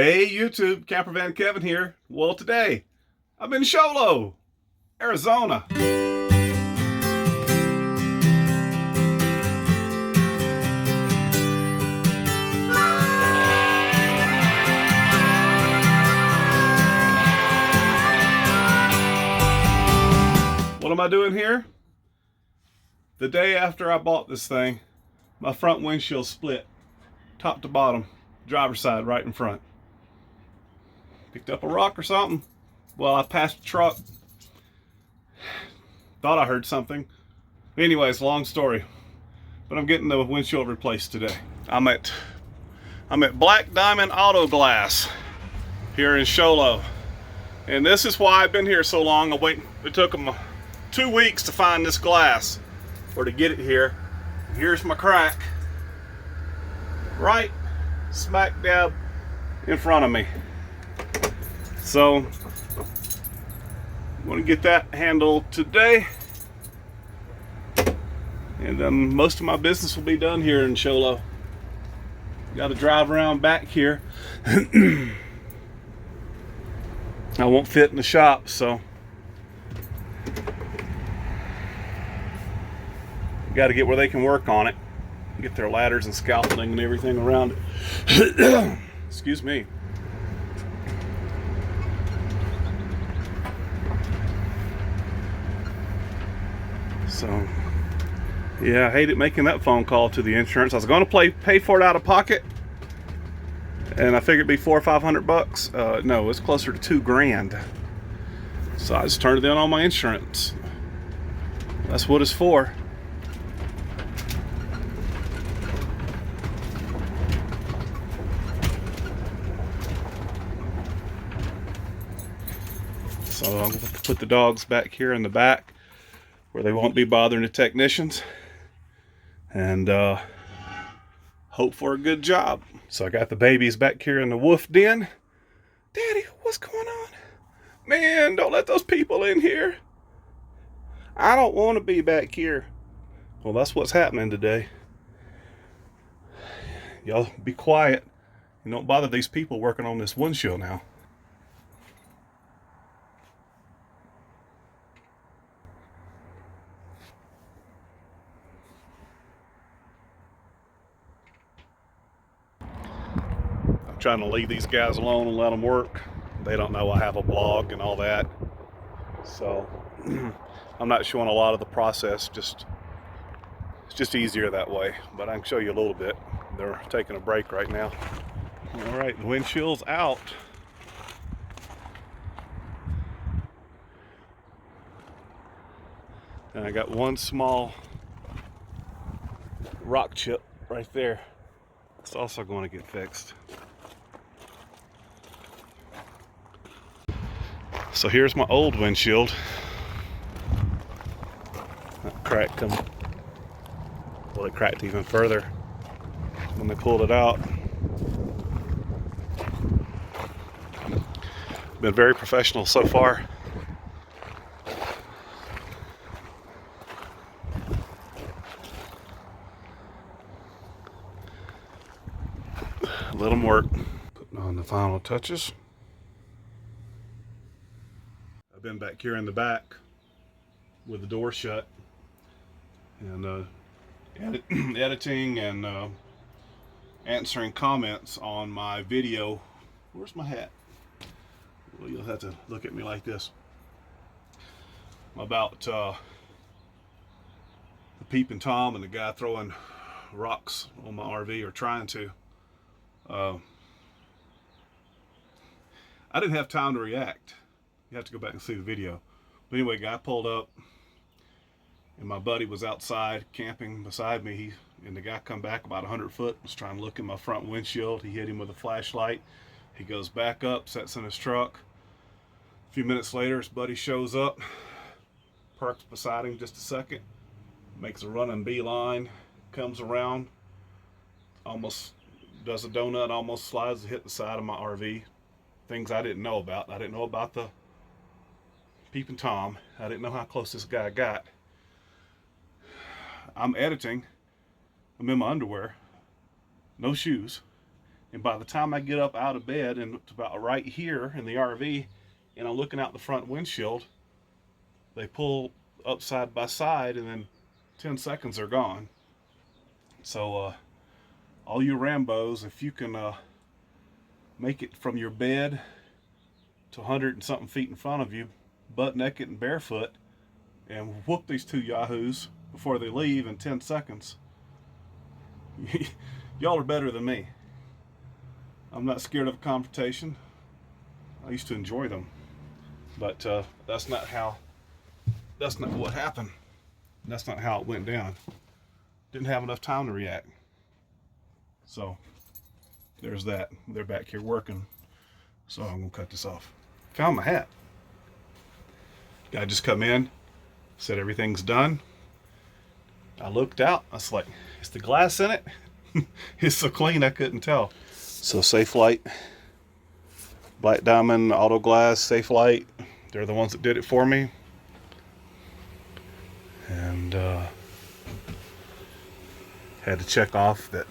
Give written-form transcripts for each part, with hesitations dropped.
Hey YouTube, Campervan Kevin here. Well, today I'm in Sholo, Arizona. What am I doing here? The day after I bought this thing, my front windshield split, top to bottom, driver's side right in front. Picked up a rock or something. Well, I passed a truck. Thought I heard something. Anyways, long story. But I'm getting the windshield replaced today. I'm at Black Diamond Auto Glass here in Sholo. And this is why I've been here so long. It took them 2 weeks to find this glass or to get it here. Here's my crack. Right smack dab in front of me. So, I'm going to get that handled today. And then most of my business will be done here in Sholo. Got to drive around back here. I won't fit in the shop, so got to get where they can work on it. Get their ladders and scaffolding and everything around it. Excuse me. So, yeah, I hated making that phone call to the insurance. I was going to pay for it out of pocket, and I figured it'd be $400 or $500. No, it's closer to $2,000. So I just turned it in on my insurance. That's what it's for. So I'm going to put the dogs back here in the back where they won't be bothering the technicians, and hope for a good job. So I got the babies back here in the WOOF den. Daddy, what's going on? Man, don't let those people in here. I don't want to be back here. Well, that's what's happening today. Y'all be quiet and don't bother these people working on this windshield now. Trying to leave these guys alone and let them work. They don't know I have a blog and all that, so I'm not showing a lot of the process. It's just easier that way, but I can show you a little bit. They're taking a break right now. All right, the windshield's out. And I got one small rock chip right there. It's also going to get fixed. So here's my old windshield. That cracked them. Well, it cracked even further when they pulled it out. Been very professional so far. Let them work. Putting on the final touches. I've been back here in the back with the door shut and editing and answering comments on my video. Where's my hat? Well, you'll have to look at me like this. About the Peeping Tom and the guy throwing rocks on my RV, or trying to. I didn't have time to react. You have to go back and see the video. But anyway, guy pulled up, and my buddy was outside camping beside me. And the guy come back about 100 foot, was trying to look in my front windshield. He hit him with a flashlight. He goes back up, sits in his truck. A few minutes later, his buddy shows up, parks beside him just a second, makes a running beeline, comes around, almost does a donut, almost slides to hit the side of my RV. Things I didn't know about. I didn't know about the Peeping Tom. I didn't know how close this guy got. I'm editing. I'm in my underwear, no shoes, And by the time I get up out of bed and it's about right here in the RV and I'm looking out the front windshield, they pull up side by side and then 10 seconds they're gone. So all you Rambos, if you can make it from your bed to 100 and something feet in front of you, butt naked and barefoot, and whoop these two yahoos before they leave in 10 seconds, y'all are better than me. I'm not scared of a confrontation. I used to enjoy them, but that's not what happened. That's not how it went down. Didn't have enough time to react. So there's that. They're back here working, so I'm gonna cut this off. Found my hat. Guy just come in, said everything's done. I looked out, I was like, is the glass in it? It's so clean I couldn't tell. So Safe Light, Black Diamond, Auto Glass, Safe Light, they're the ones that did it for me. And had to check off that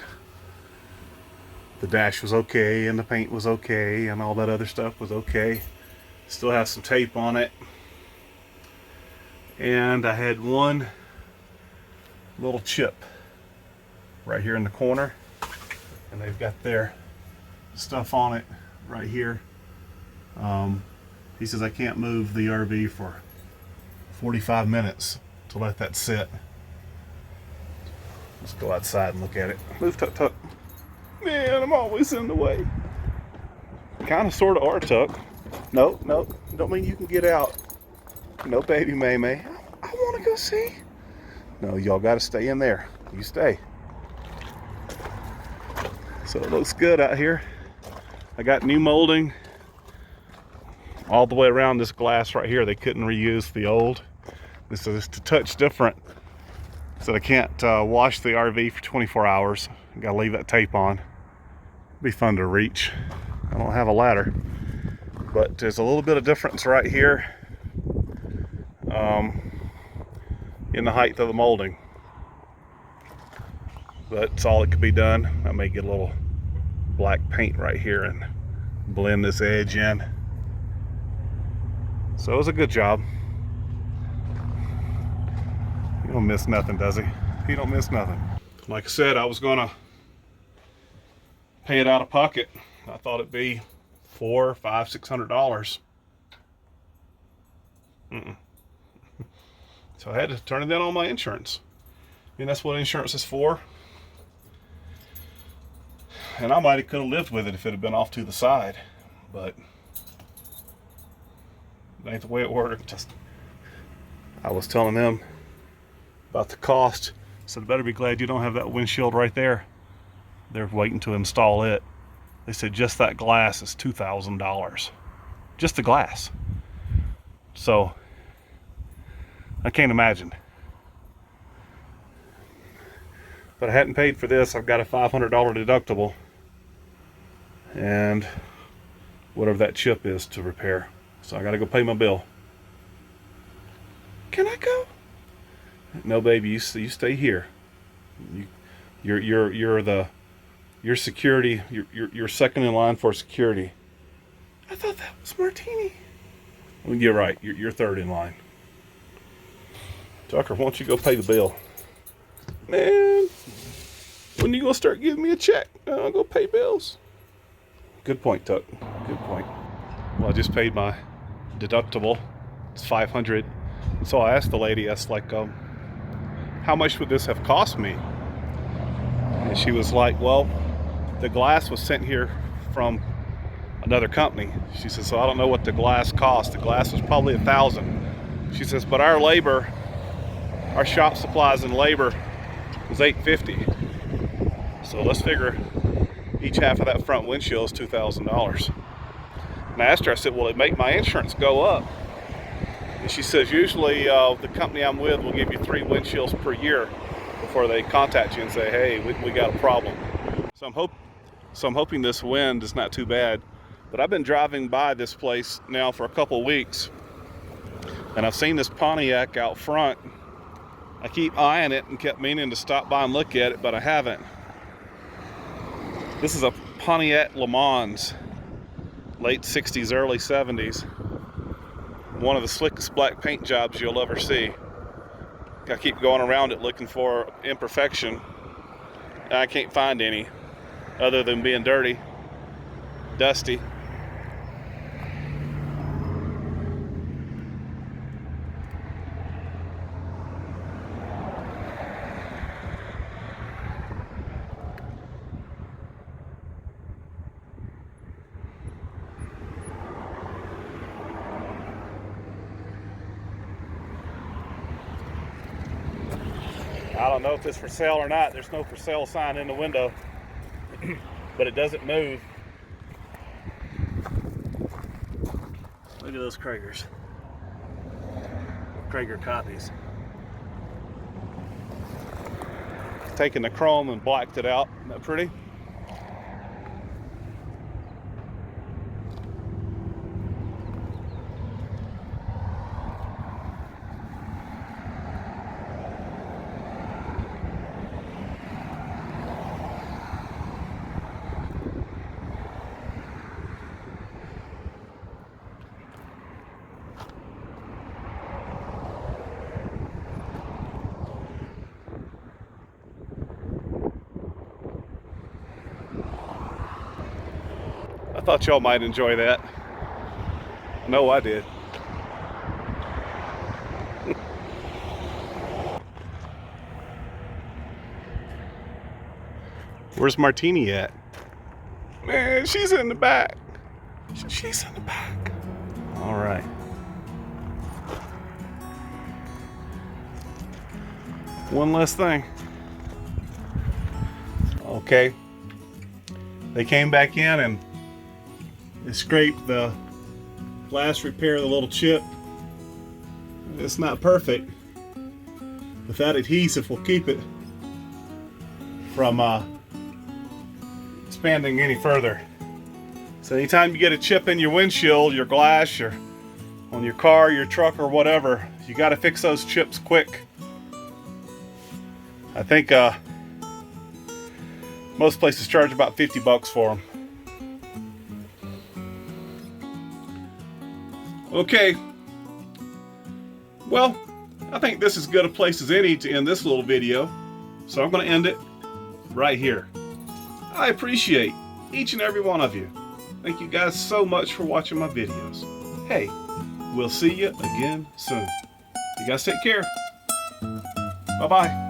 the dash was okay and the paint was okay and all that other stuff was okay. Still has some tape on it. And I had one little chip right here in the corner, and they've got their stuff on it right here. He says I can't move the RV for 45 minutes to let that sit. Let's go outside and look at it. Move, Tuck, Tuck. Man, I'm always in the way. Kind of, sort of are, Tuck. No, no, don't mean you can get out. No, baby MaeMae. I want to go see. No, y'all got to stay in there. You stay. So it looks good out here. I got new molding all the way around this glass right here. They couldn't reuse the old. This is just a touch different. So I can't wash the RV for 24 hours. Got to leave that tape on. Be fun to reach. I don't have a ladder, but there's a little bit of difference right here in the height of the molding. But it's all that could be done. I may get a little black paint right here and blend this edge in. So it was a good job. He don't miss nothing, does he? He don't miss nothing. Like I said, I was gonna pay it out of pocket. I thought it'd be $400, $500, $600. So I had to turn it in on my insurance. And that's what insurance is for. And I might have could have lived with it if it had been off to the side, but it ain't the way it worked. I was telling them about the cost, so they better be glad you don't have that windshield right there. They're waiting to install it. They said just that glass is $2,000. Just the glass. So I can't imagine. But I hadn't paid for this. I've got a $500 deductible and whatever that chip is to repair. So I gotta go pay my bill. Can I go? No, baby, you stay here. You're security. You're second in line for security. I thought that was Martini. Well, you're right. You're third in line. Tucker, why don't you go pay the bill? Man, when you gonna start giving me a check? I'll go pay bills. Good point, Tuck. Good point. Well, I just paid my deductible. It's $500. And so I asked the lady, I was like, how much would this have cost me? And she was like, well, the glass was sent here from another company. She says, so I don't know what the glass cost. The glass was probably $1,000. She says, but our labor, our shop supplies and labor was $850. So let's figure each half of that front windshield is $2,000. And I asked her, I said, will it make my insurance go up? And she says, usually the company I'm with will give you 3 windshields per year before they contact you and say, hey, we got a problem. So I'm hoping this wind is not too bad. But I've been driving by this place now for a couple weeks, and I've seen this Pontiac out front. I keep eyeing it and kept meaning to stop by and look at it, but I haven't. This is a Pontiac Le Mans, late 60s, early 70s. One of the slickest black paint jobs you'll ever see. I keep going around it looking for imperfection. I can't find any other than being dirty, dusty. I don't know if it's for sale or not. There's no for sale sign in the window, but it doesn't move. Look at those Kragers. Krager copies. Taking the chrome and blacked it out. Isn't that pretty? I thought y'all might enjoy that. No, I did. Where's Martini at? Man, she's in the back. She's in the back. All right. One last thing. Okay. They came back in and they scraped the glass repair, the little chip. It's not perfect, but that adhesive will keep it from expanding any further. So anytime you get a chip in your windshield, your glass, or on your car, your truck, or whatever, you got to fix those chips quick. I think most places charge about 50 bucks for them. Okay, well, I think this is as good a place as any to end this little video, so I'm going to end it right here. I appreciate each and every one of you. Thank you guys so much for watching my videos. Hey, we'll see you again soon. You guys take care. Bye-bye.